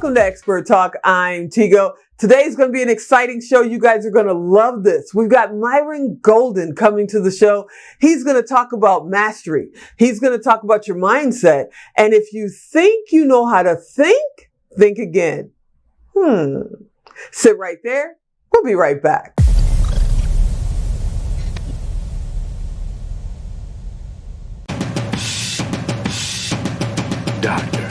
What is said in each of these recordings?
Welcome to Expert Talk. I'm Tigo. Today's going to be an exciting show. You guys are going to love this. We've got Myron Golden coming to the show. He's going to talk about mastery. He's going to talk about your mindset. And if you think you know how to think again. Sit right there. We'll be right back. Dr.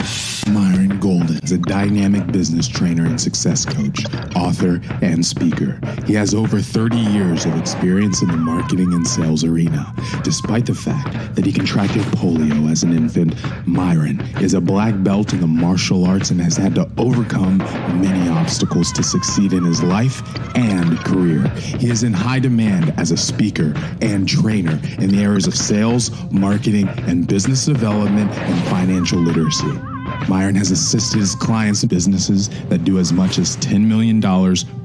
Myron Golden is a dynamic business trainer and success coach, author, and speaker. He has over 30 years of experience in the marketing and sales arena. Despite the fact that he contracted polio as an infant, Myron is a black belt in the martial arts and has had to overcome many obstacles to succeed in his life and career. He is in high demand as a speaker and trainer in the areas of sales, marketing, and business development and financial literacy. Myron has assisted his clients and businesses that do as much as $10 million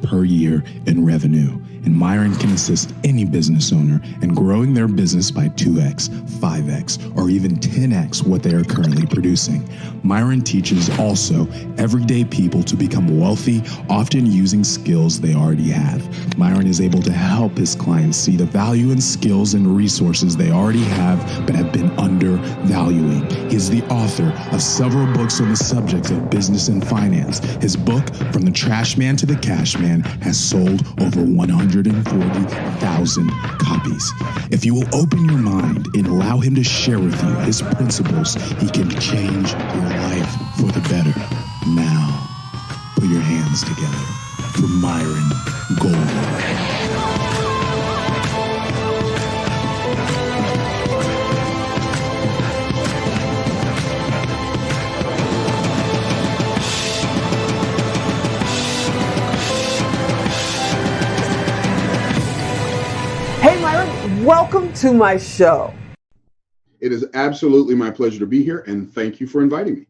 per year in revenue. And Myron can assist any business owner in growing their business by 2x, 5x, or even 10x what they are currently producing. Myron teaches also everyday people to become wealthy, often using skills they already have. Myron is able to help his clients see the value in skills and resources they already have but have been undervaluing. He is the author of several books on the subjects of business and finance. His book, From the Trash Man to the Cash Man, has sold over 140,000 copies. If you will open your mind and allow him to share with you his principles, he can change your life for the better. Now, put your hands together for Myron Golden. Welcome to my show. It is absolutely my pleasure to be here, and thank you for inviting me.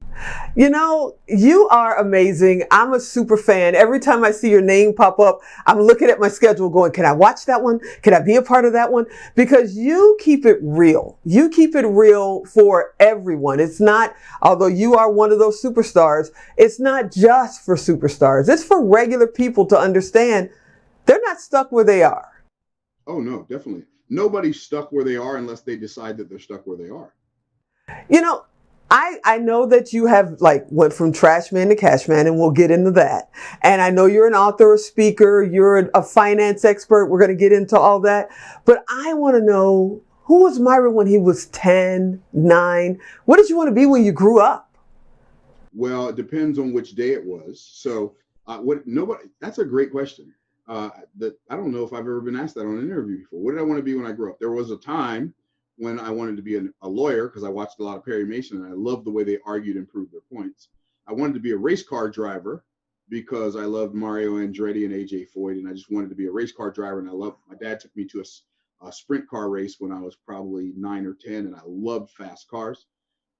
You know, you are amazing. I'm a super fan. Every time I see your name pop up, I'm looking at my schedule going, can I watch that one? Can I be a part of that one? Because you keep it real. You keep it real for everyone. It's not, although you are one of those superstars, it's not just for superstars. It's for regular people to understand they're not stuck where they are. Oh, no, definitely. Nobody's stuck where they are unless they decide that they're stuck where they are. You know, I know that you have went from trash man to cash man, and we'll get into that. And I know you're an author, a speaker, you're a finance expert. We're going to get into all that. But I want to know, who was Myron when he was 10, 9? What did you want to be when you grew up? Well, it depends on which day it was. So that's a great question. That I don't know if I've ever been asked that on an interview before. What did I want to be when I grew up? There was a time when I wanted to be a lawyer because I watched a lot of Perry Mason and I loved the way they argued and proved their points. I wanted to be a race car driver because I loved Mario Andretti and AJ Foyt, and I just wanted to be a race car driver. And my dad took me to a sprint car race when I was probably 9 or 10, and I loved fast cars.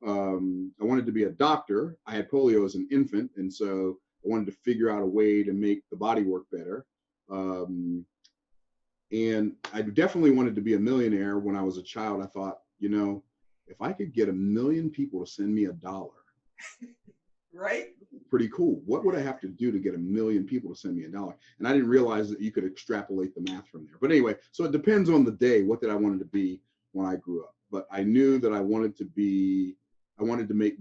I wanted to be a doctor. I had polio as an infant, and so I wanted to figure out a way to make the body work better. And I definitely wanted to be a millionaire when I was a child. I thought, if I could get 1 million people to send me $1, right? Pretty cool. What would I have to do to get 1 million people to send me $1? And I didn't realize that you could extrapolate the math from there. But anyway, so it depends on the day. What did I want to be when I grew up? But I knew that I wanted to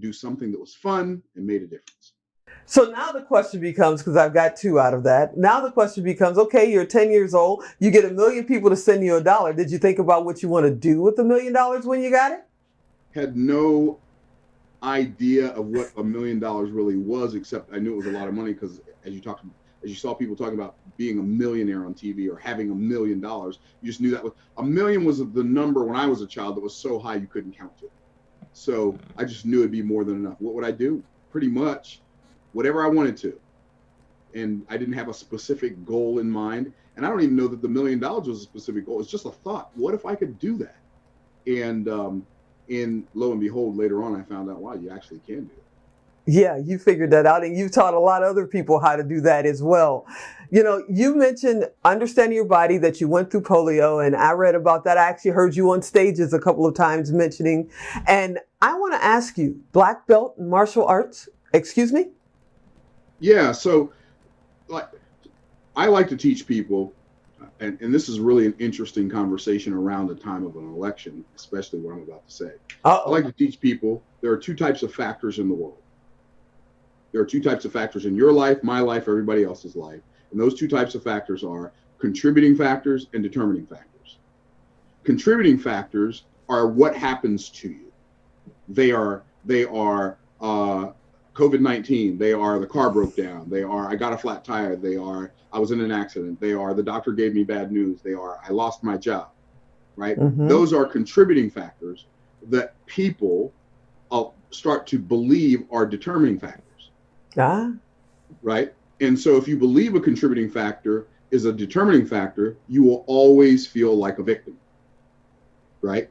do something that was fun and made a difference. So now the question becomes, because I've got 2 out of that, now the question becomes, okay, you're 10 years old, you get 1 million people to send you $1. Did you think about what you want to do with $1 million when you got it? Had no idea of what $1 million really was, except I knew it was a lot of money because as you saw people talking about being a millionaire on TV or having $1 million, you just knew that $1 million was the number when I was a child that was so high you couldn't count it. So I just knew it'd be more than enough. What would I do? Pretty much whatever I wanted to. And I didn't have a specific goal in mind. And I don't even know that the $1 million was a specific goal. It's just a thought. What if I could do that? And lo and behold, later on, I found out, wow, you actually can do it. Yeah, you figured that out, and you've taught a lot of other people how to do that as well. You know, you mentioned understanding your body, that you went through polio, and I read about that. I actually heard you on stages a couple of times mentioning. And I want to ask you, black belt in martial arts, excuse me? Yeah. So like, I like to teach people, and this is really an interesting conversation around the time of an election, especially what I'm about to say. I Uh-oh. like to teach people there are two types of factors in the world. There are two types of factors in your life, my life, everybody else's life. And those two types of factors are contributing factors and determining factors. Contributing factors are what happens to you. They are COVID-19. They are the car broke down. They are I got a flat tire. They are I was in an accident. They are the doctor gave me bad news. They are I lost my job. Right? Mm-hmm. Those are contributing factors that people start to believe are determining factors. Ah. Right? And so if you believe a contributing factor is a determining factor, you will always feel like a victim. Right?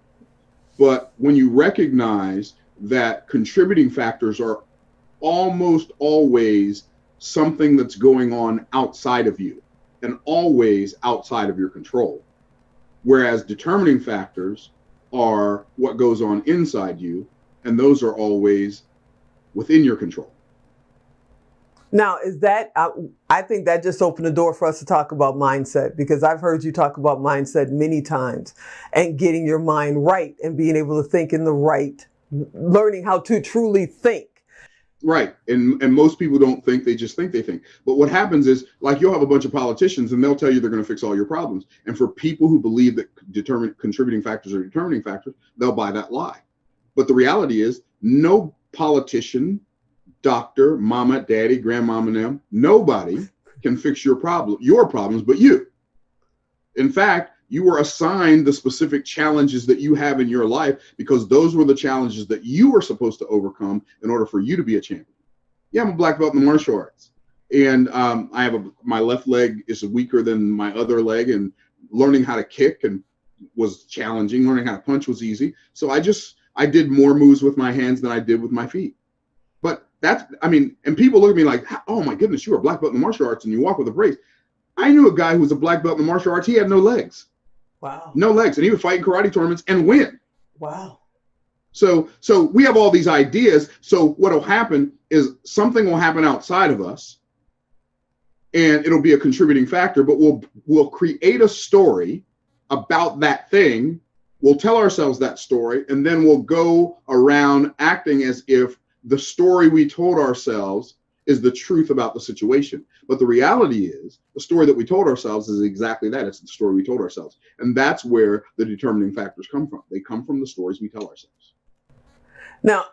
But when you recognize that contributing factors are almost always something that's going on outside of you and always outside of your control, whereas determining factors are what goes on inside you, and those are always within your control. Now, is that, I think that just opened the door for us to talk about mindset, because I've heard you talk about mindset many times, and getting your mind right and being able to think in the right, learning how to truly think. Right. And most people don't think, they just think they think. But what happens is, like, you'll have a bunch of politicians and they'll tell you they're going to fix all your problems. And for people who believe that contributing factors are determining factors, they'll buy that lie. But the reality is, no politician, doctor, mama, daddy, grandmama, and them, nobody can fix your problems but you. In fact, you were assigned the specific challenges that you have in your life because those were the challenges that you were supposed to overcome in order for you to be a champion. Yeah, I'm a black belt in martial arts, and I have my left leg is weaker than my other leg, and learning how to kick and was challenging. Learning how to punch was easy. So I did more moves with my hands than I did with my feet. But and people look at me like, oh my goodness, you were a black belt in martial arts and you walk with a brace. I knew a guy who was a black belt in martial arts. He had no legs. Wow. No legs. And he would fight in karate tournaments and win. Wow. So we have all these ideas. So what will happen is something will happen outside of us and it'll be a contributing factor, but we'll create a story about that thing. We'll tell ourselves that story, and then we'll go around acting as if the story we told ourselves is the truth about the situation. But the reality is, the story that we told ourselves is exactly that. It's the story we told ourselves. And that's where the determining factors come from. They come from the stories we tell ourselves. Now,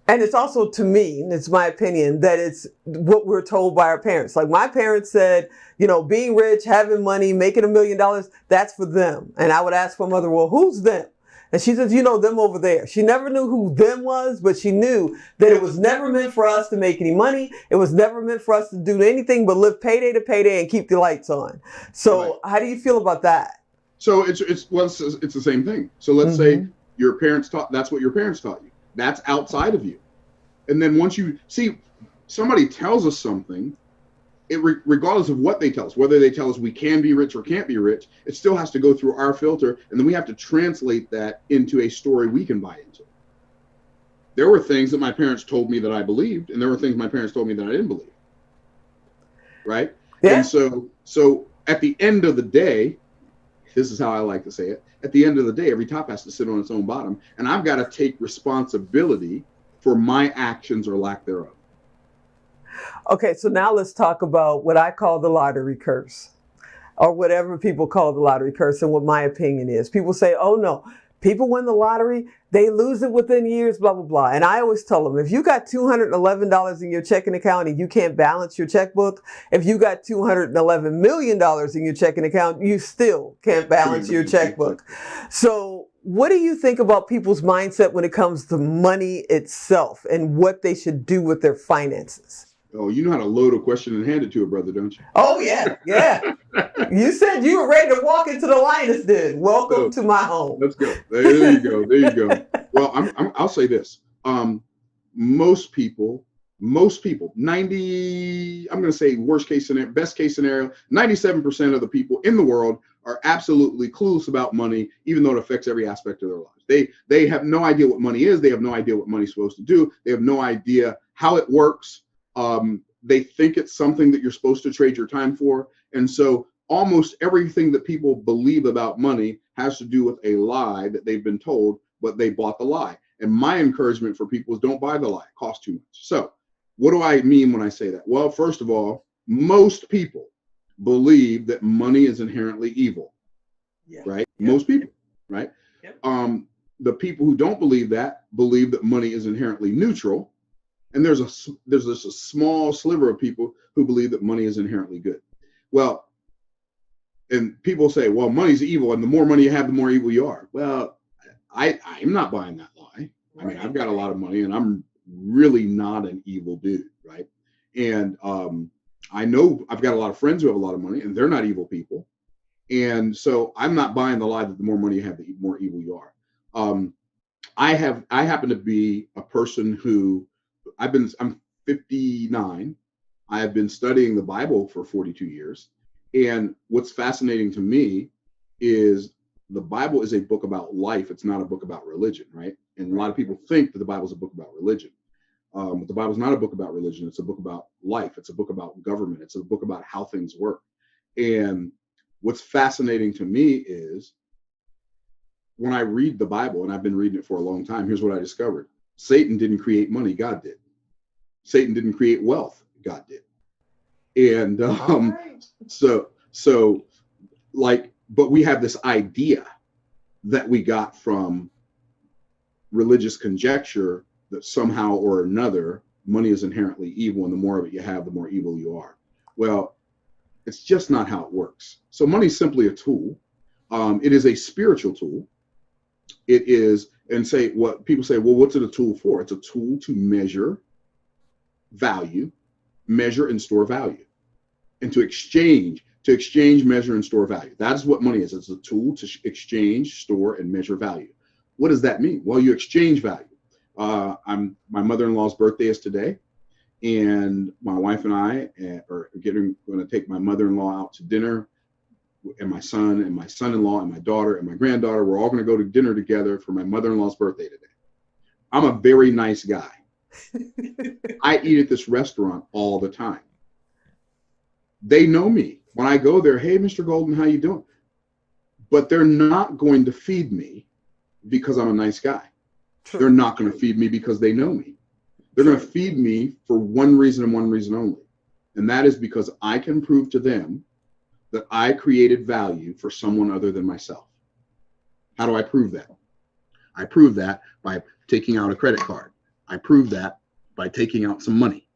and it's also, to me, and it's my opinion, that it's what we're told by our parents. Like, my parents said, being rich, having money, making $1 million, that's for them. And I would ask my mother, well, who's them? And she says, them over there. She never knew who them was, but she knew that it was never meant for us to make any money. It was never meant for us to do anything but live payday to payday and keep the lights on. So right. How do you feel about that? So it's the same thing. So let's say your parents that's what your parents taught you. That's outside of you. And then once you see somebody tells us something, regardless of what they tell us, whether they tell us we can be rich or can't be rich, it still has to go through our filter, and then we have to translate that into a story we can buy into. There were things that my parents told me that I believed, and there were things my parents told me that I didn't believe. Right? Yeah. And so at the end of the day, this is how I like to say it, at the end of the day, every top has to sit on its own bottom, and I've got to take responsibility for my actions or lack thereof. Okay, so now let's talk about what I call the lottery curse, or whatever people call the lottery curse, and what my opinion is. People say, oh no, people win the lottery, they lose it within years, blah, blah, blah. And I always tell them, if you got $211 in your checking account and you can't balance your checkbook, if you got $211 million in your checking account, you still can't balance your checkbook. So what do you think about people's mindset when it comes to money itself and what they should do with their finances? Oh, you know how to load a question and hand it to a brother, don't you? Oh, yeah. Yeah. You said you were ready to walk into the lion's den. Welcome to my home. Let's go. There you go. There you go. Well, I'll say this. Most people, 90, I'm going to say worst case scenario, best case scenario, 97% of the people in the world are absolutely clueless about money, even though it affects every aspect of their lives. They have no idea what money is. They have no idea what money's supposed to do. They have no idea how it works. they think it's something that you're supposed to trade your time for. And so almost everything that people believe about money has to do with a lie that they've been told, but they bought the lie. And my encouragement for people is don't buy the lie. It costs too much. So what do I mean when I say that? Well, first of all, most people believe that money is inherently evil, right? Yep. Most people, right? Yep. The people who don't believe that money is inherently neutral. And there's just a small sliver of people who believe that money is inherently good. Well, and people say, well, money's evil, and the more money you have, the more evil you are. Well, I'm not buying that lie. I mean, I've got a lot of money, and I'm really not an evil dude, right? And I know I've got a lot of friends who have a lot of money, and they're not evil people. And so I'm not buying the lie that the more money you have, the more evil you are. I happen to be a person who I'm 59. I have been studying the Bible for 42 years. And what's fascinating to me is the Bible is a book about life. It's not a book about religion, right? And a lot of people think that the Bible is a book about religion. But the Bible is not a book about religion. It's a book about life. It's a book about government. It's a book about how things work. And what's fascinating to me is when I read the Bible, and I've been reading it for a long time, here's what I discovered. Satan didn't create money. God did. Satan didn't create wealth. God did. And but we have this idea that we got from religious conjecture that somehow or another money is inherently evil, and the more of it you have, the more evil you are. Well, it's just not how it works. So money is simply a tool. It is a spiritual tool. It is, and say what people say, well, what's it a tool for? It's a tool to measure value, measure and store value, and to exchange, measure and store value. That's what money is. It's a tool to exchange, store, and measure value. What does that mean? Well, you exchange value. My mother-in-law's birthday is today, and my wife and I are going to take my mother-in-law out to dinner, and my son-in-law, and my daughter, and my granddaughter. We're all going to go to dinner together for my mother-in-law's birthday today. I'm a very nice guy. I eat at this restaurant all the time. They know me. When I go there, hey, Mr. Golden, how you doing? But they're not going to feed me because I'm a nice guy. True. They're not going to feed me because they know me. They're going to feed me for one reason and one reason only. And that is because I can prove to them that I created value for someone other than myself. How do I prove that? I prove that by taking out a credit card. I prove that by taking out some money.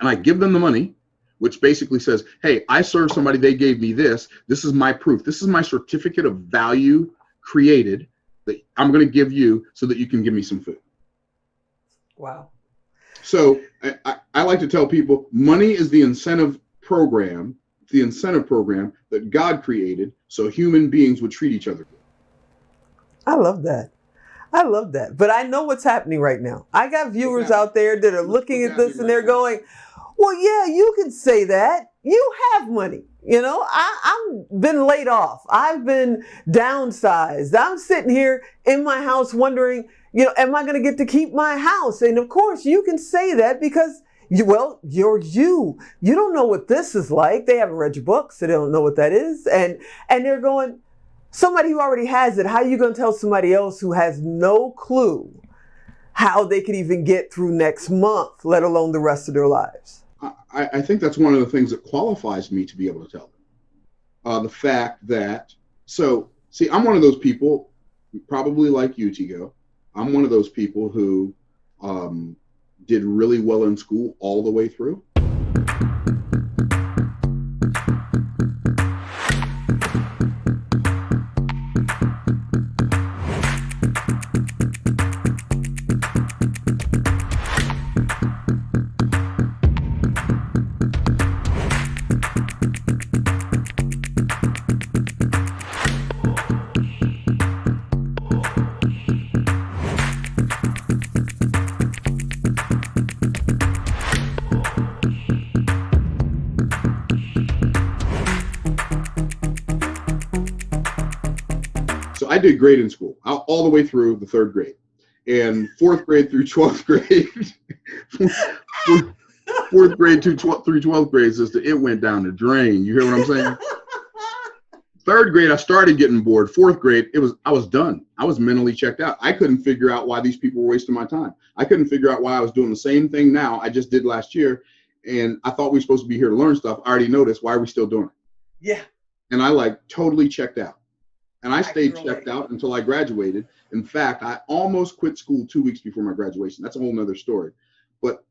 And I give them the money, which basically says, hey, I served somebody, they gave me this. This is my proof. This is my certificate of value created that I'm going to give you so that you can give me some food. Wow. So I like to tell people money is the incentive program that God created so human beings would treat each other good. I love that. But I know what's happening right now. I got viewers out there that are looking at this and they're going, well, yeah, you can say that. You have money. You know, I've been laid off. I've been downsized. I'm sitting here in my house wondering, am I going to get to keep my house? And of course, you can say that because, you're you. You don't know what this is like. They haven't read your book, so they don't know what that is. And they're going, somebody who already has it, how are you going to tell somebody else who has no clue how they could even get through next month, let alone the rest of their lives? I think that's one of the things that qualifies me to be able to tell them. The fact that, I'm one of those people, probably like you, Tigo. I'm one of those people who did really well in school all the way through. So I did great in school, all the way through the third grade, and fourth grade through 12th grade. Fourth grade through 12th grade, sister, it went down the drain. You hear what I'm saying? Third grade, I started getting bored. Fourth grade, I was done. I was mentally checked out. I couldn't figure out why these people were wasting my time. I couldn't figure out why I was doing the same thing now I just did last year. And I thought we were supposed to be here to learn stuff. I already noticed. Why are we still doing it? Yeah. And I totally checked out. And I stayed checked out until I graduated. In fact, I almost quit school 2 weeks before my graduation. That's a whole nother story. But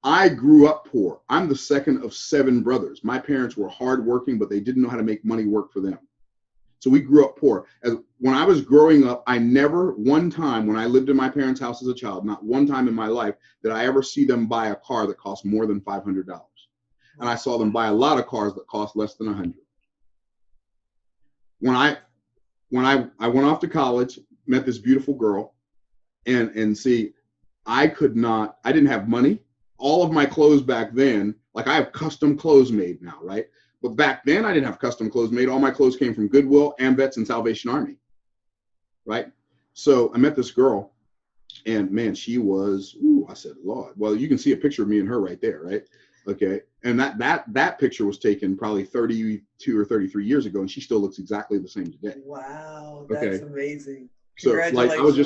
I grew up poor. I'm the second of 7 brothers. My parents were hardworking, but they didn't know how to make money work for them. So we grew up poor. When I was growing up, I never one time when I lived in my parents' house as a child, not one time in my life did I ever see them buy a car that cost more than $500. And I saw them buy a lot of cars that cost less than $100. When I went off to college, met this beautiful girl, and see, I didn't have money. All of my clothes back then, like I have custom clothes made now, right? But back then I didn't have custom clothes made. All my clothes came from Goodwill, AMVETS, and Salvation Army, right? So I met this girl, and man, she was, I said, Lord. Well, you can see a picture of me and her right there, right? Okay. And that picture was taken probably 32 or 33 years ago, and she still looks exactly the same today. Wow, that's amazing. So like I was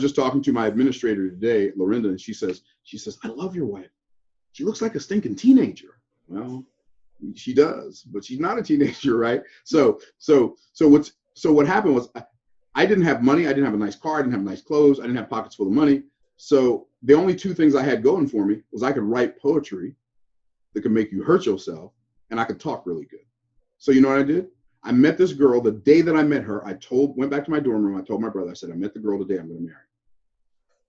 just talking to my administrator today, Lorinda, and she says, I love your wife. She looks like a stinking teenager. Well, she does, but she's not a teenager, right? So what happened was I didn't have money. I didn't have a nice car. I didn't have nice clothes. I didn't have pockets full of money. So the only 2 things I had going for me was I could write poetry that could make you hurt yourself, and I could talk really good. So you know what I did? I met this girl. The day that I met her, went back to my dorm room. I told my brother, I said, I met the girl today I'm going to marry.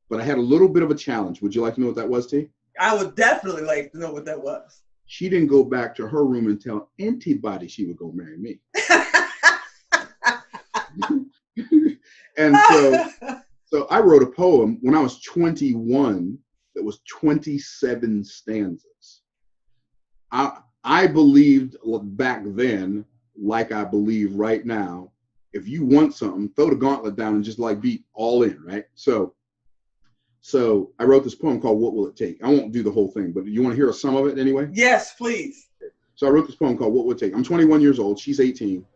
But I had a little bit of a challenge. Would you like to know what that was, T? I would definitely like to know what that was. She didn't go back to her room and tell anybody she would go marry me. And so I wrote a poem when I was 21 that was 27 stanzas. I believed back then, like I believe right now, if you want something, throw the gauntlet down and just be all in, right? So I wrote this poem called What Will It Take? I won't do the whole thing, but you want to hear some of it anyway? Yes, please. So I wrote this poem called What Will It Take? I'm 21 years old. She's 18.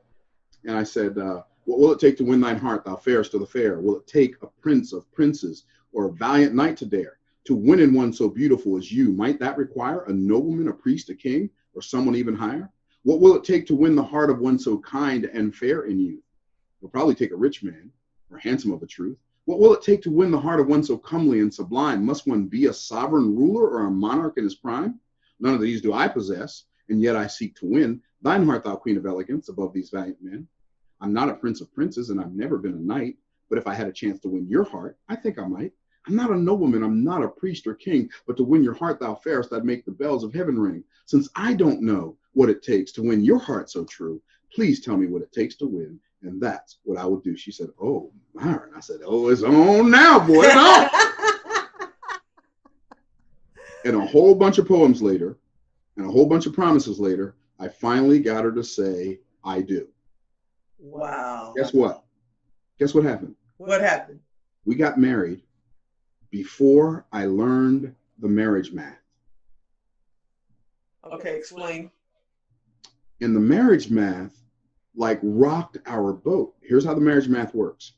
And I said, what will it take to win thine heart, thou fairest of the fair? Will it take a prince of princes or a valiant knight to dare to win in one so beautiful as you? Might that require a nobleman, a priest, a king, or someone even higher? What will it take to win the heart of one so kind and fair in you? It'll probably take a rich man or handsome of a truth. What will it take to win the heart of one so comely and sublime? Must one be a sovereign ruler or a monarch in his prime? None of these do I possess, and yet I seek to win thine heart, thou queen of elegance, above these valiant men. I'm not a prince of princes, and I've never been a knight, but if I had a chance to win your heart, I think I might. I'm not a nobleman, I'm not a priest or king, but to win your heart, thou fairest, I'd make the bells of heaven ring. Since I don't know what it takes to win your heart so true, please tell me what it takes to win, and that's what I will do. She said, oh, Myron. I said, oh, it's on now, boy, it's on. And a whole bunch of poems later, and a whole bunch of promises later, I finally got her to say, I do. Wow. Guess what? Guess what happened? What happened? We got married before I learned the marriage math. Okay, explain. And the marriage math rocked our boat. Here's how the marriage math works.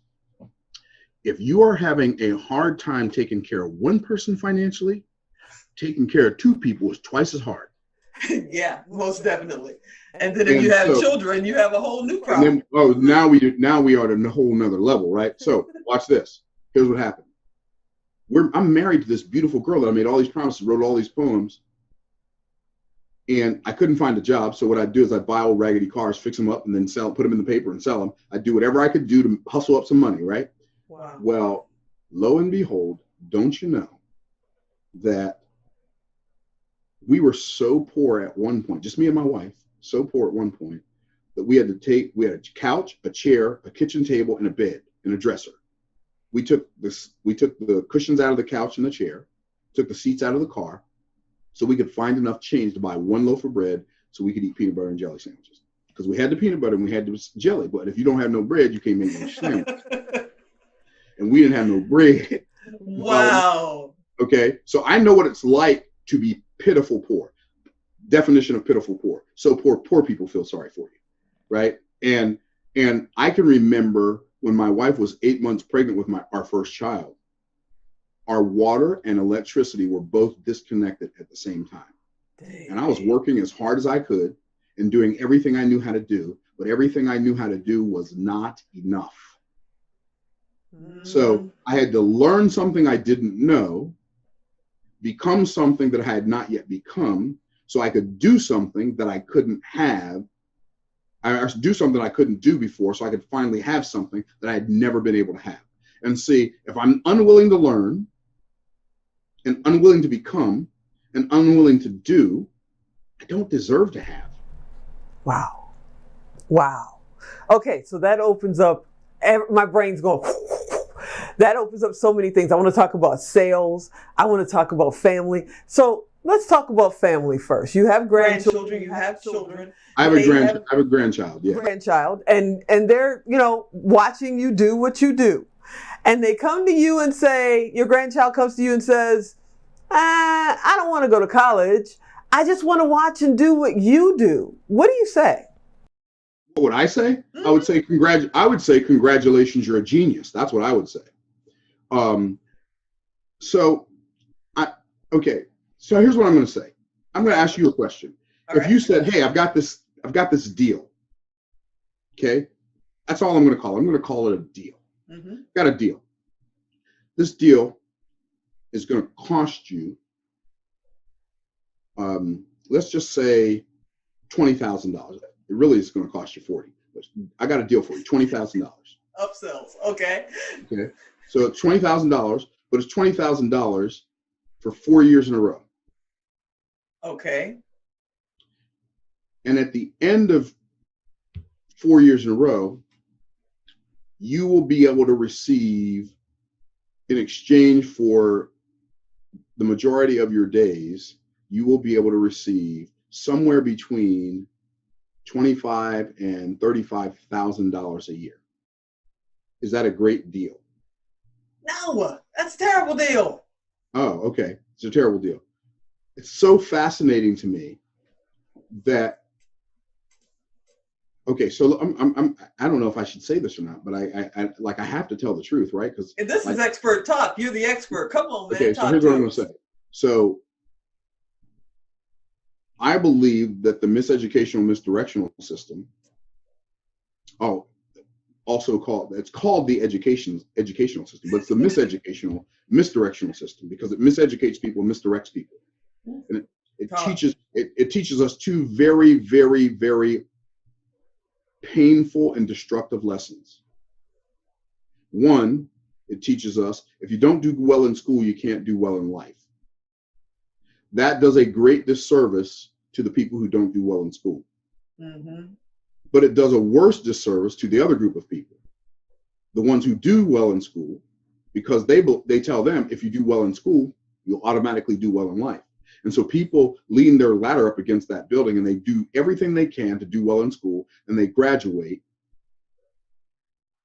If you are having a hard time taking care of one person financially, taking care of 2 people is twice as hard. Yeah, most definitely. And then if you have children, you have a whole new problem. Now we are at a whole nother level, right? So watch this. Here's what happened. I'm married to this beautiful girl that I made all these promises, wrote all these poems, and I couldn't find a job. So what I'd do is I'd buy old raggedy cars, fix them up, and then put them in the paper and sell them. I'd do whatever I could do to hustle up some money, right? Wow. Well, lo and behold, don't you know that we were so poor at one point, just me and my wife, so poor at one point that we had a couch, a chair, a kitchen table, and a bed, and a dresser. We took the cushions out of the couch and the chair, took the seats out of the car, so we could find enough change to buy 1 loaf of bread so we could eat peanut butter and jelly sandwiches. Because we had the peanut butter and we had the jelly, but if you don't have no bread, you can't make no sandwich. And we didn't have no bread. Wow. Okay, so I know what it's like to be pitiful poor. Definition of pitiful poor. So poor people feel sorry for you, right? And I can remember when my wife was 8 months pregnant with our first child, our water and electricity were both disconnected at the same time. Dang. And I was working as hard as I could and doing everything I knew how to do, but everything I knew how to do was not enough. So I had to learn something I didn't know, become something that I had not yet become, so I could do something that I couldn't have. I do something I couldn't do before, so I could finally have something that I had never been able to have. And see, if I'm unwilling to learn and unwilling to become and unwilling to do, I don't deserve to have. Wow. Wow. Okay, so that opens up, my brain's going, that opens up so many things. I want to talk about sales. I want to talk about family. So let's talk about family first. You have grandchildren, you have children. I have a grandchild, yeah. Grandchild, and they're, watching you do what you do. And they come to you and say, your grandchild comes to you and says, I don't want to go to college. I just want to watch and do what you do. What do you say? What would I say? I would say congratulations, you're a genius. That's what I would say. So here's what I'm going to say. I'm going to ask you a question. If you said, hey, I've got this deal. Okay. That's all I'm going to call it. I'm going to call it a deal. Got a deal. This deal is going to cost you, let's just say $20,000. It really is going to cost you $40,000. But I got a deal for you, $20,000. Upsells. Okay. Okay. So it's $20,000, but it's $20,000 for 4 years in a row. Okay. And at the end of 4 years in a row, you will be able to receive, in exchange for the majority of your days, you will be able to receive somewhere between $25,000 and $35,000 a year. Is that a great deal? No, that's a terrible deal. Oh, okay. It's a terrible deal. It's so fascinating to me that, okay, so I don't know if I should say this or not, but I have to tell the truth, right? Because this is expert talk. You're the expert. Come on, man. Okay, so here's what I'm going to say. So I believe that the miseducational, misdirectional system, it's called the educational system, but it's the miseducational, misdirectional system because it miseducates people and misdirects people. And it teaches us two very, very, very painful and destructive lessons. One, it teaches us if you don't do well in school, you can't do well in life. That does a great disservice to the people who don't do well in school. But it does a worse disservice to the other group of people, the ones who do well in school, because they tell them if you do well in school, you'll automatically do well in life. And so people lean their ladder up against that building and they do everything they can to do well in school, and they graduate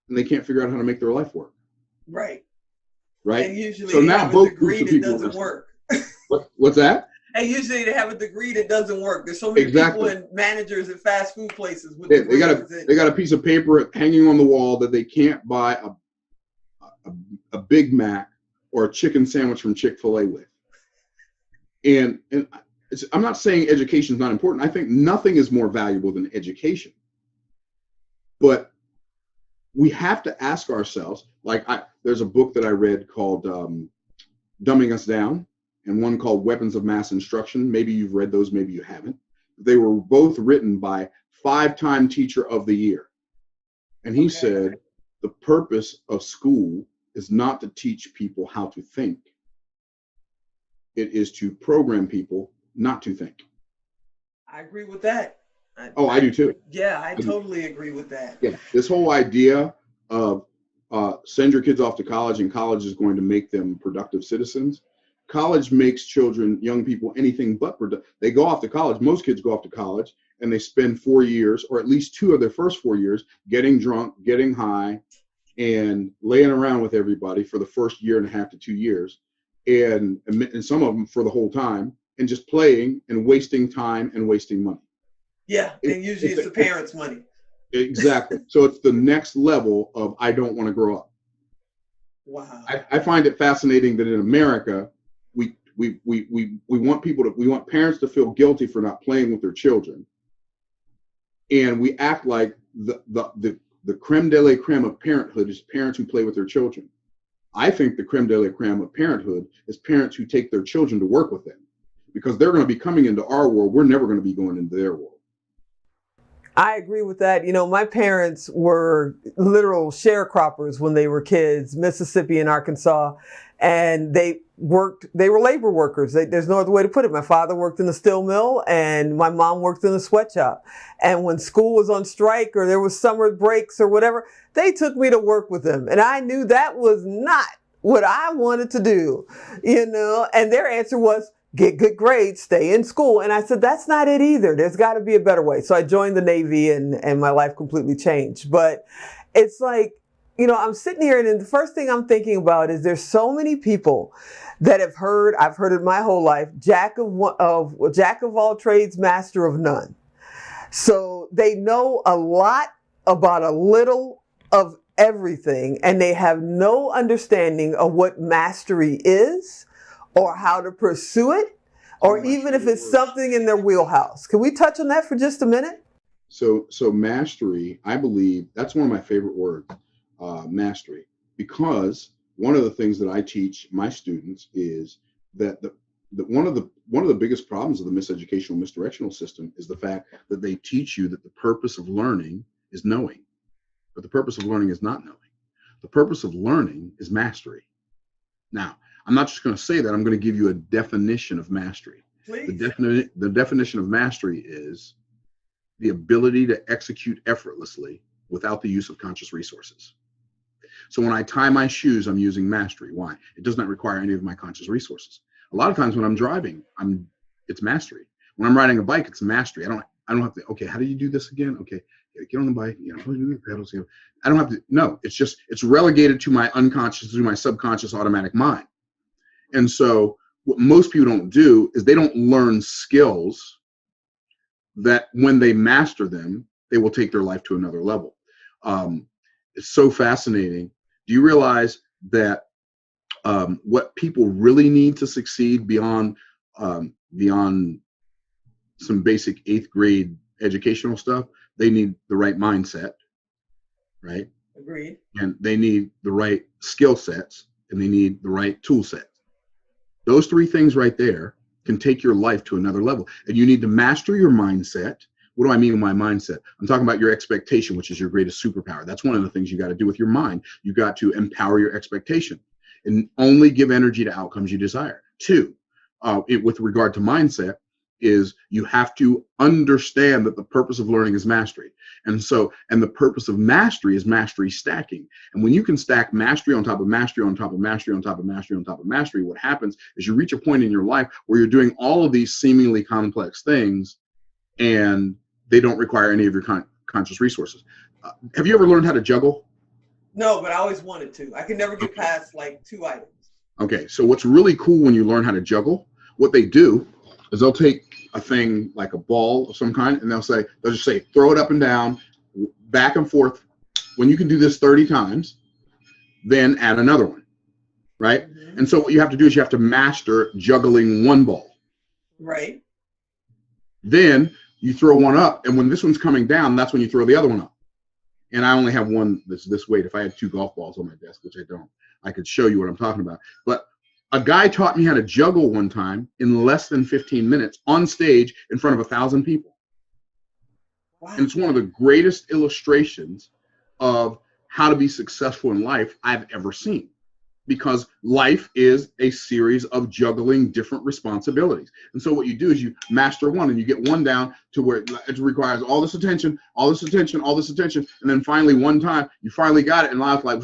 and they can't figure out how to make their life work. Right. And usually so now both groups of people doesn't work. What's that? And usually they have a degree that doesn't work. There's so many people and managers at fast food places with they got a piece of paper hanging on the wall that they can't buy a Big Mac or a chicken sandwich from Chick-fil-A with. And I'm not saying education is not important. I think nothing is more valuable than education. But we have to ask ourselves, there's a book that I read called Dumbing Us Down, and one called Weapons of Mass Instruction. Maybe you've read those, maybe you haven't. They were both written by 5-time teacher of the year. And he said, the purpose of school is not to teach people how to think. It is to program people not to think. I agree with that. I do too. Yeah, I totally agree with that. Yeah, this whole idea of send your kids off to college and college is going to make them productive citizens. College makes young people, anything but productive. They go off to college. Most kids go off to college and they spend 4 years, or at least 2 of their first 4 years, getting drunk, getting high, and laying around with everybody for the first 1.5 to 2 years. And some of them for the whole time. and just playing and wasting time and wasting money. Yeah, and usually it's the parents' money. Exactly. So it's the next level of I don't want to grow up. Wow. I find it fascinating that in America, we want we want parents to feel guilty for not playing with their children, and we act like the creme de la creme of parenthood is parents who play with their children. I think the creme de la creme of parenthood is parents who take their children to work with them, because they're going to be coming into our world. We're never going to be going into their world. I agree with that. You know, my parents were literal sharecroppers when they were kids, Mississippi and Arkansas, and they were labor workers. There's no other way to put it. My father worked in the steel mill and my mom worked in the sweatshop. And when school was on strike or there was summer breaks or whatever, they took me to work with them. And I knew that was not what I wanted to do, you know, and their answer was, get good grades, stay in school. And I said, that's not it either. There's got to be a better way. So I joined the Navy and my life completely changed. But it's like, you know, I'm sitting here and the first thing I'm thinking about is there's so many people that I've heard it my whole life, jack of all trades, master of none. So they know a lot about a little of everything, and they have no understanding of what mastery is, or how to pursue it, or even if it's something in their wheelhouse. Can we touch on that for just a minute? So mastery, I believe that's one of my favorite words, mastery, because one of the things that I teach my students is that one of the biggest problems of the miseducational, misdirectional system is the fact that they teach you that the purpose of learning is knowing, but the purpose of learning is not knowing. The purpose of learning is mastery. Now, I'm not just going to say that. I'm going to give you a definition of mastery. Please. The definition of mastery is the ability to execute effortlessly without the use of conscious resources. So when I tie my shoes, I'm using mastery. Why? It does not require any of my conscious resources. A lot of times when I'm driving, it's mastery. When I'm riding a bike, it's mastery. I don't have to, okay, how do you do this again? Okay, get on the bike, you know, do the pedals. You know, I don't have to, no, it's relegated to my unconscious, to my subconscious automatic mind. And so what most people don't do is they don't learn skills that when they master them, they will take their life to another level. It's so fascinating. Do you realize that what people really need to succeed beyond some basic 8th grade educational stuff, they need the right mindset, right? Agreed. And they need the right skill sets, and they need the right tool set. Those 3 things right there can take your life to another level. And you need to master your mindset. What do I mean by mindset? I'm talking about your expectation, which is your greatest superpower. That's one of the things you got to do with your mind. You got to empower your expectation and only give energy to outcomes you desire. 2, with regard to mindset, is you have to understand that the purpose of learning is mastery. And the purpose of mastery is mastery stacking. And when you can stack mastery on top of mastery on top of mastery on top of mastery on top of mastery, what happens is you reach a point in your life where you're doing all of these seemingly complex things and they don't require any of your conscious resources. Have you ever learned how to juggle? No, but I always wanted to. I could never get past like 2 items. Okay, so what's really cool when you learn how to juggle, what they do is they'll take a thing like a ball of some kind, and they'll just say, throw it up and down, back and forth. When you can do this 30 times, then add another one, right? Mm-hmm. And so what you have to do is you have to master juggling one ball. Right. Then you throw one up, and when this one's coming down, that's when you throw the other one up. And I only have one that's this weight. If I had 2 golf balls on my desk, which I don't, I could show you what I'm talking about. But a guy taught me how to juggle one time in less than 15 minutes on stage in front of 1,000 people. Wow. And it's one of the greatest illustrations of how to be successful in life I've ever seen, because life is a series of juggling different responsibilities. And so what you do is you master one, and you get one down to where it requires all this attention, all this attention, all this attention. And then finally one time you finally got it, and life's like,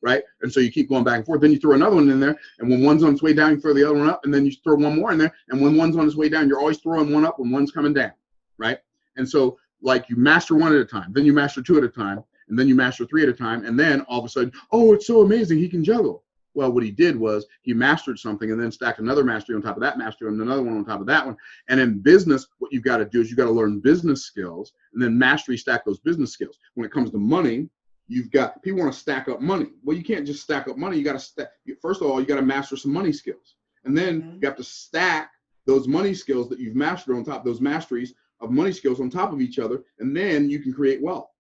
right? And so you keep going back and forth. Then you throw another one in there, and when one's on its way down, you throw the other one up, and then you throw one more in there. And when one's on its way down, you're always throwing one up when one's coming down, right? And so like you master one at a time, then you master 2 at a time, and then you master 3 at a time, and then all of a sudden, oh, it's so amazing, he can juggle. Well, what he did was he mastered something and then stacked another mastery on top of that mastery and another one on top of that one. And in business, what you've got to do is you've got to learn business skills and then mastery stack those business skills. When it comes to money, you've got people want to stack up money. Well, you can't just stack up money. You got to stack. First of all, you got to master some money skills, and then you have to stack those money skills that you've mastered on top of those masteries of money skills on top of each other, and then you can create wealth.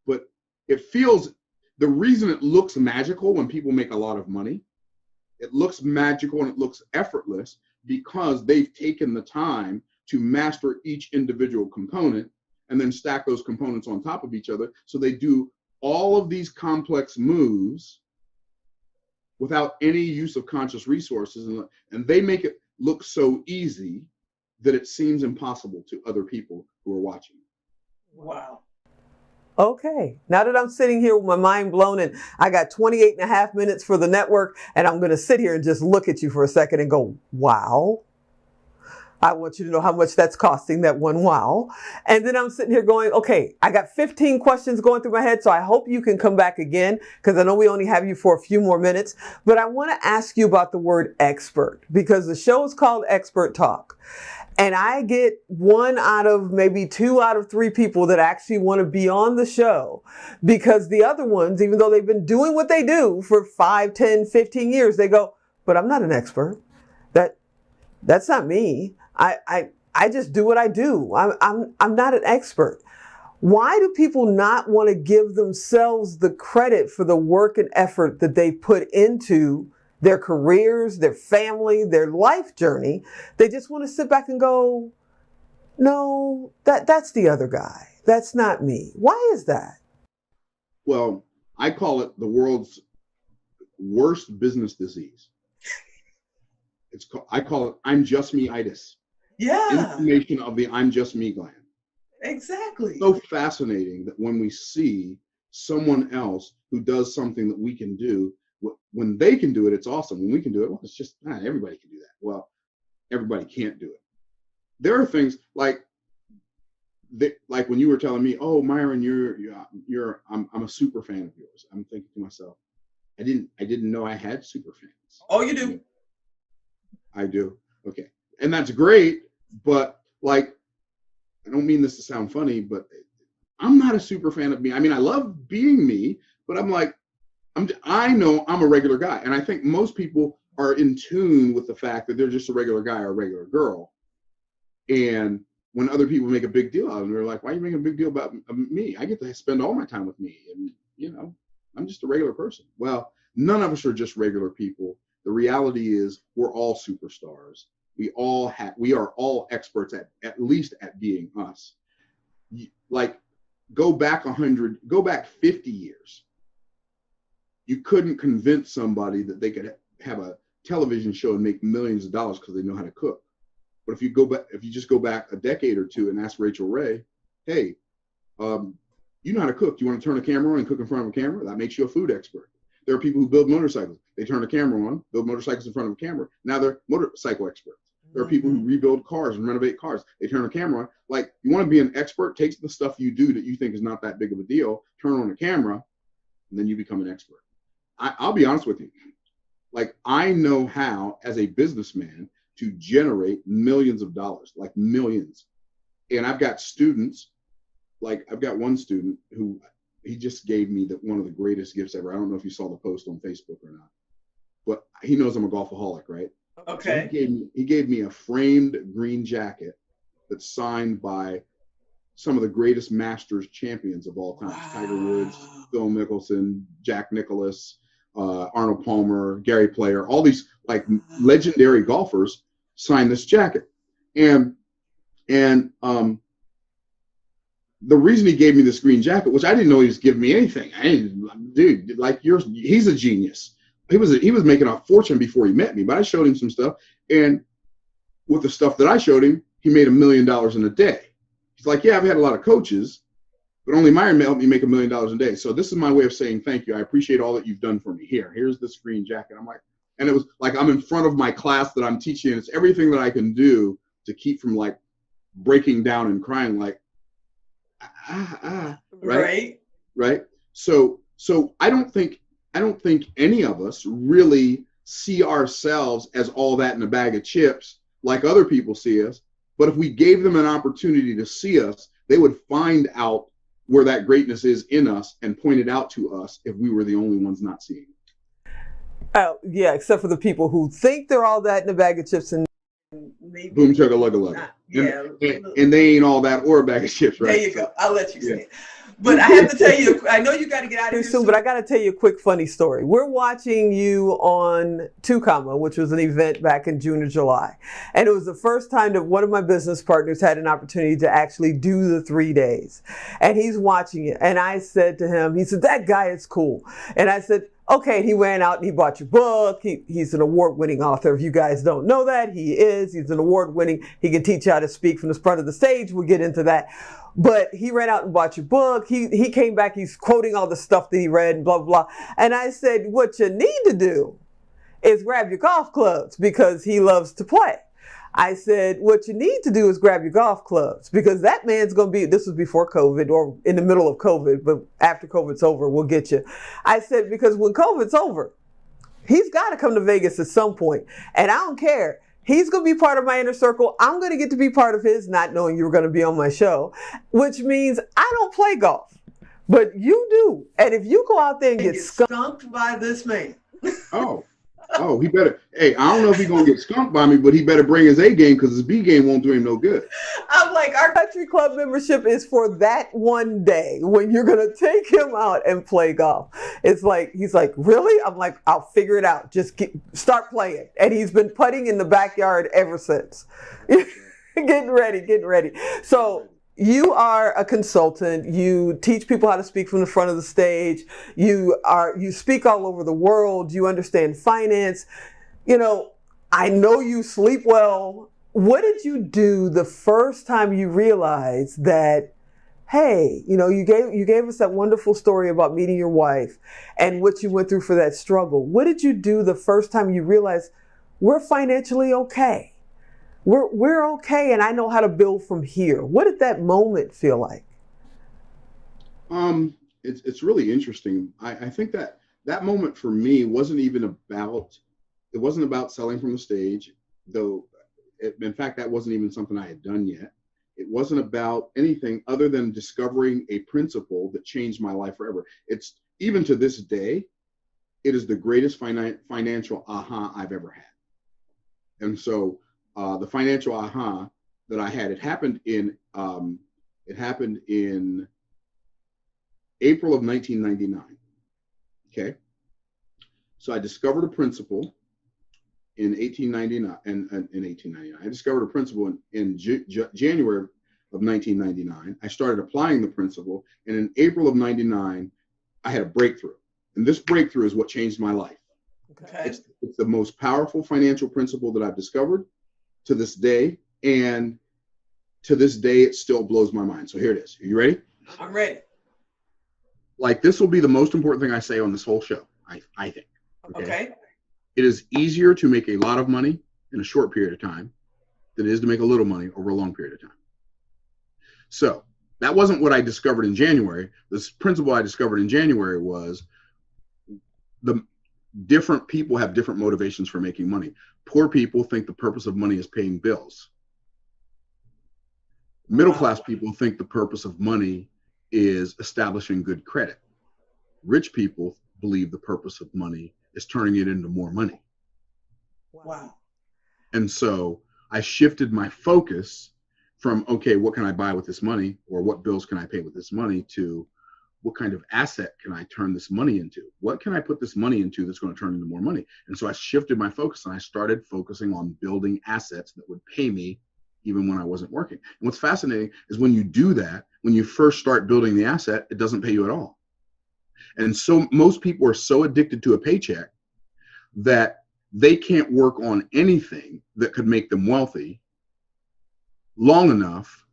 But it feels, the reason it looks magical when people make a lot of money, it looks magical and it looks effortless because they've taken the time to master each individual component and then stack those components on top of each other. So they do all of these complex moves without any use of conscious resources, and they make it look so easy that it seems impossible to other people who are watching. Wow. Okay, now that I'm sitting here with my mind blown and I got 28 and a half minutes for the network, and I'm going to sit here and just look at you for a second and go, wow. I want you to know how much that's costing, that one wow. And then I'm sitting here going, okay, I got 15 questions going through my head, so I hope you can come back again because I know we only have you for a few more minutes. But I want to ask you about the word expert because the show is called Expert Talk. And I get 1 out of maybe 2 out of 3 people that actually want to be on the show because the other ones, even though they've been doing what they do for 5, 10, 15 years, they go, but I'm not an expert. That's not me. I just do what I do. I'm not an expert. Why do people not want to give themselves the credit for the work and effort that they put into their careers, their family, their life journey? They just want to sit back and go, no, that's the other guy. That's not me. Why is that? Well, I call it the world's worst business disease. I call it I'm just me-itis. Yeah. Inflammation of the I'm just me gland. Exactly. So fascinating that when we see someone else who does something that we can do, when they can do it, it's awesome. When we can do it, well, it's just everybody can do that. Well, everybody can't do it. There are things like when you were telling me, "Oh, Myron, I'm a super fan of yours." I'm thinking to myself, I didn't know I had super fans. Oh, you do. I do. Okay. And that's great, but I don't mean this to sound funny, but I'm not a super fan of me. I mean, I love being me, but I know I'm a regular guy. And I think most people are in tune with the fact that they're just a regular guy or a regular girl. And when other people make a big deal out of them, they're like, why are you making a big deal about me? I get to spend all my time with me. And, I'm just a regular person. Well, none of us are just regular people. The reality is we're all superstars. We are all experts at least at being us. Go back 50 years. You couldn't convince somebody that they could have a television show and make millions of dollars because they know how to cook. But if you just go back a decade or two and ask Rachel Ray, hey, you know how to cook. You want to turn a camera on and cook in front of a camera? That makes you a food expert. There are people who build motorcycles. They turn a camera on, build motorcycles in front of a camera. Now they're motorcycle experts. There are people who rebuild cars and renovate cars. They turn a camera on. You want to be an expert, take the stuff you do that you think is not that big of a deal, turn on a camera, and then you become an expert. I'll be honest with you. I know how, as a businessman, to generate millions of dollars, millions. And I've got students, I've got one student who he just gave me one of the greatest gifts ever. I don't know if you saw the post on Facebook or not, but he knows I'm a golfaholic, right? Okay. So he gave me a framed green jacket that's signed by some of the greatest Masters champions of all time. Wow. Tiger Woods, Phil Mickelson, Jack Nicklaus, Arnold Palmer, Gary Player, all these legendary golfers signed this jacket. And the reason he gave me this green jacket, which I didn't know he was giving me anything. He's a genius. He was making a fortune before he met me, but I showed him some stuff. And with the stuff that I showed him, he made $1 million in a day. He's like, yeah, I've had a lot of coaches, but only Myron helped me make $1 million a day. So this is my way of saying thank you. I appreciate all that you've done for me. Here's this green jacket. And it was like I'm in front of my class that I'm teaching, and it's everything that I can do to keep from breaking down and crying right? Right. So I don't think I don't think any of us really see ourselves as all that in a bag of chips like other people see us. But if we gave them an opportunity to see us, they would find out where that greatness is in us and point it out to us if we were the only ones not seeing it. Oh, yeah, except for the people who think they're all that in a bag of chips and maybe boom chugga lugga lugga. Yeah. And they ain't all that or a bag of chips, right? There you go. I'll let you say it. But I have to tell you, I know you got to get out of here soon, but I got to tell you a quick funny story. We're watching you on Tucama, which was an event back in June or July. And it was the first time that one of my business partners had an opportunity to actually do the 3 days. And he's watching it. And I said to him, he said, that guy is cool. And I said, okay, he went out and he bought your book. He's an award-winning author. If you guys don't know that, he is. He's an award-winning. He can teach you how to speak from the front of the stage. We'll get into that. But he ran out and bought your book. He came back. He's quoting all the stuff that he read and blah, blah, blah. And I said, what you need to do is grab your golf clubs because he loves to play. I said, what you need to do is grab your golf clubs because that man's going to be, this was before COVID or in the middle of COVID, but after COVID's over, we'll get you. I said, because when COVID's over, he's got to come to Vegas at some point. And I don't care. He's going to be part of my inner circle. I'm going to get to be part of his, not knowing you were going to be on my show, which means I don't play golf, but you do. And if you go out there and get skunked by this man. Oh, he better. Hey, I don't know if he's going to get skunked by me, but he better bring his A game because his B game won't do him no good. I'm like, our country club membership is for that one day when you're going to take him out and play golf. It's like, he's like, really? I'm like, I'll figure it out. Just start playing. And he's been putting in the backyard ever since. Getting ready. So you are a consultant. You teach people how to speak from the front of the stage. You speak all over the world. You understand finance. You know, I know you sleep well. What did you do the first time you realized that, hey, you know, you gave us that wonderful story about meeting your wife and what you went through for that struggle. What did you do the first time you realized we're financially okay? We're okay, and I know how to build from here. What did that moment feel like? It's really interesting. I think that moment for me wasn't about selling from the stage, though. In fact, that wasn't even something I had done yet. It wasn't about anything other than discovering a principle that changed my life forever. It's even to this day, it is the greatest financial aha I've ever had. And so the financial aha that I had, it happened in April of 1999. Okay. So I discovered a principle in 1899 and in 1899. I discovered a principle in January of 1999. I started applying the principle, and in April of 99, I had a breakthrough. And this breakthrough is what changed my life. Okay. It's the most powerful financial principle that I've discovered to this day. And to this day, it still blows my mind. So here it is. Are you ready? I'm ready. Like, this will be the most important thing I say on this whole show, I think. Okay. It is easier to make a lot of money in a short period of time than it is to make a little money over a long period of time. So that wasn't what I discovered in January. This principle I discovered in January was the different people have different motivations for making money. Poor people think the purpose of money is paying bills. Middle-class people think the purpose of money is establishing good credit. Rich people believe the purpose of money is turning it into more money. Wow. And so I shifted my focus from, okay, what can I buy with this money, or what bills can I pay with this money, to what kind of asset can I turn this money into? What can I put this money into that's going to turn into more money? And so I shifted my focus, and I started focusing on building assets that would pay me even when I wasn't working. And what's fascinating is when you do that, when you first start building the asset, it doesn't pay you at all. And so most people are so addicted to a paycheck that they can't work on anything that could make them wealthy long enough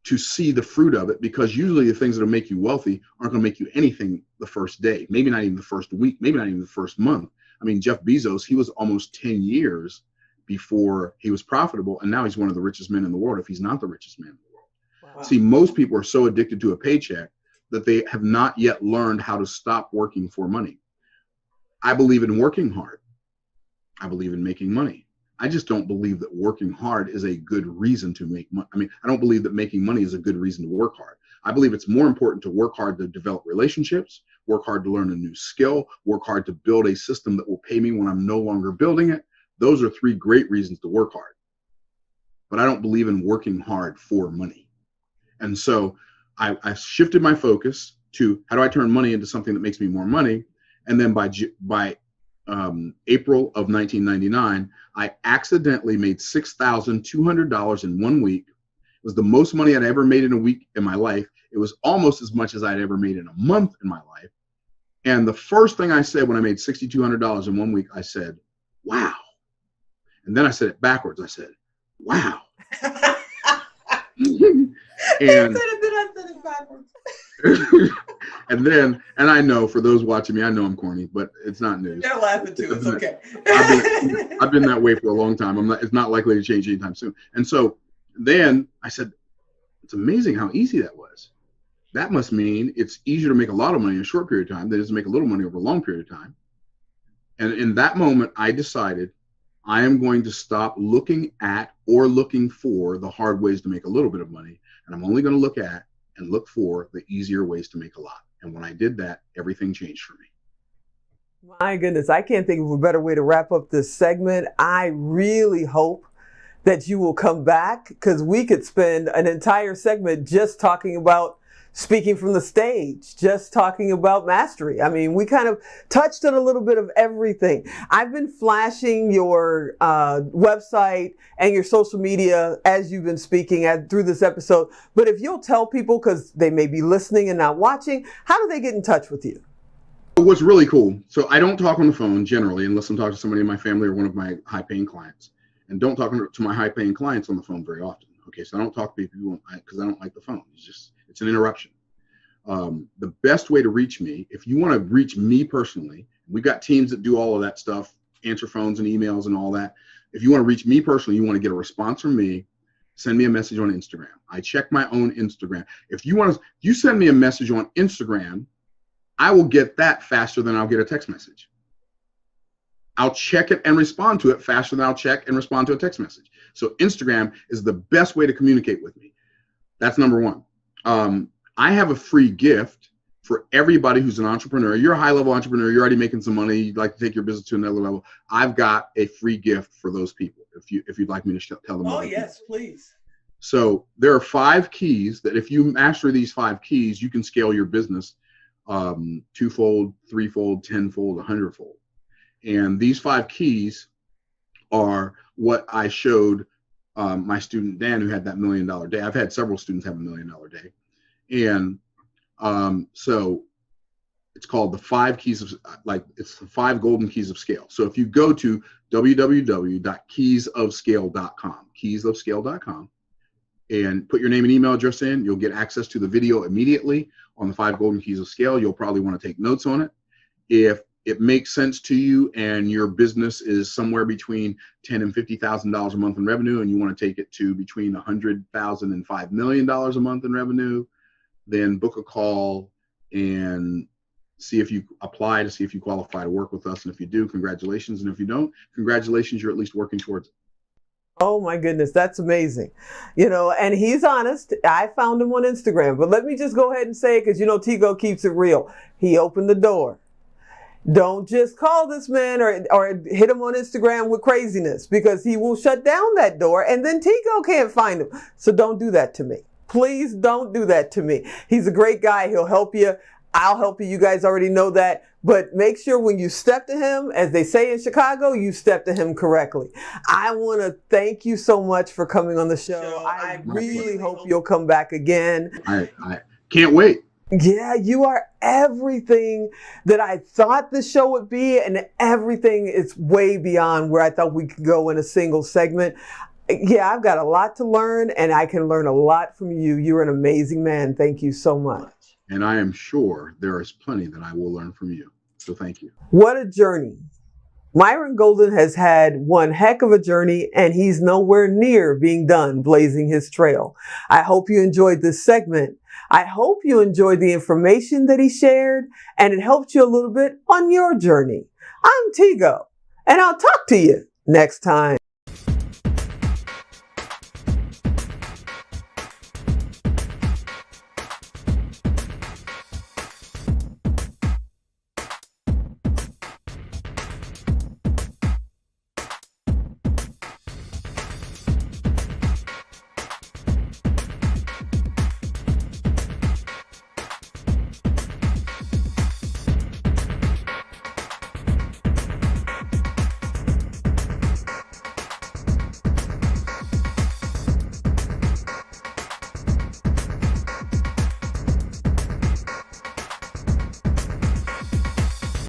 to see the fruit of it, because usually the things that will make you wealthy aren't going to make you anything the first day, maybe not even the first week, maybe not even the first month. I mean, Jeff Bezos, he was almost 10 years before he was profitable, and now he's one of the richest men in the world, if he's not the richest man in the world. Wow. See, most people are so addicted to a paycheck that they have not yet learned how to stop working for money. I believe in working hard. I believe in making money. I just don't believe that working hard is a good reason to make money. I mean, I don't believe that making money is a good reason to work hard. I believe it's more important to work hard to develop relationships, work hard to learn a new skill, work hard to build a system that will pay me when I'm no longer building it. Those are 3 great reasons to work hard. But I don't believe in working hard for money. And so I shifted my focus to how do I turn money into something that makes me more money. And then by April of 1999, I accidentally made $6,200 in 1 week. It was the most money I'd ever made in a week in my life. It was almost as much as I'd ever made in a month in my life. And the first thing I said when I made $6,200 in 1 week, I said, wow. And then I said it backwards. I said, wow. And and I know for those watching me, I know I'm corny, but it's not news. They're laughing too. It's okay. I've been that way for a long time. It's not likely to change anytime soon. And so then I said, it's amazing how easy that was. That must mean it's easier to make a lot of money in a short period of time than it is to make a little money over a long period of time. And in that moment, I decided I am going to stop looking at or looking for the hard ways to make a little bit of money. And I'm only going to look at and look for the easier ways to make a lot. And when I did that, everything changed for me. My goodness, I can't think of a better way to wrap up this segment. I really hope that you will come back, because we could spend an entire segment just talking about speaking from the stage, just talking about mastery. I mean, we kind of touched on a little bit of everything. I've been flashing your website and your social media as you've been speaking through this episode. But if you'll tell people, because they may be listening and not watching, how do they get in touch with you? What's really cool, so I don't talk on the phone generally unless I'm talking to somebody in my family or one of my high-paying clients. And don't talk to my high-paying clients on the phone very often. Okay, so I don't talk to people because I don't like the phone. It's an interruption. The best way to reach me, if you want to reach me personally, we've got teams that do all of that stuff, answer phones and emails and all that. If you want to reach me personally, you want to get a response from me, send me a message on Instagram. I check my own Instagram. If you send me a message on Instagram, I will get that faster than I'll get a text message. I'll check it and respond to it faster than I'll check and respond to a text message. So Instagram is the best way to communicate with me. That's number one. I have a free gift for everybody who's an entrepreneur. You're a high-level entrepreneur. You're already making some money. You'd like to take your business to another level. I've got a free gift for those people. If you'd like me to tell them. Oh, yes, please. So there are 5 keys that if you master these 5 keys, you can scale your business twofold, threefold, tenfold, 100-fold. And these 5 keys are what I showed my student Dan, who had that $1 million day. I've had several students have $1 million day. And so it's called the 5 keys of, it's the 5 golden keys of scale. So if you go to www.keysofscale.com, and put your name and email address in, you'll get access to the video immediately on the 5 golden keys of scale. You'll probably want to take notes on it. If it makes sense to you and your business is somewhere between $10,000 and $50,000 a month in revenue, and you want to take it to between $100,000 and $5 million a month in revenue, then book a call and see if you apply to see if you qualify to work with us. And if you do, congratulations. And if you don't, congratulations, you're at least working towards it. Oh my goodness, that's amazing. And he's honest. I found him on Instagram, but let me just go ahead and say it, because Tigo keeps it real. He opened the door. Don't just call this man or hit him on Instagram with craziness, because he will shut down that door and then Tigo can't find him. So don't do that to me. Please don't do that to me. He's a great guy. He'll help you. I'll help you. You guys already know that. But make sure when you step to him, as they say in Chicago, you step to him correctly. I want to thank you so much for coming on the show. I really hope you'll come back again. I can't wait. Yeah, you are everything that I thought the show would be, and everything is way beyond where I thought we could go in a single segment. Yeah, I've got a lot to learn, and I can learn a lot from you. You're an amazing man. Thank you so much. And I am sure there is plenty that I will learn from you. So thank you. What a journey. Myron Golden has had one heck of a journey, and he's nowhere near being done blazing his trail. I hope you enjoyed this segment. I hope you enjoyed the information that he shared, and it helped you a little bit on your journey. I'm Tigo, and I'll talk to you next time.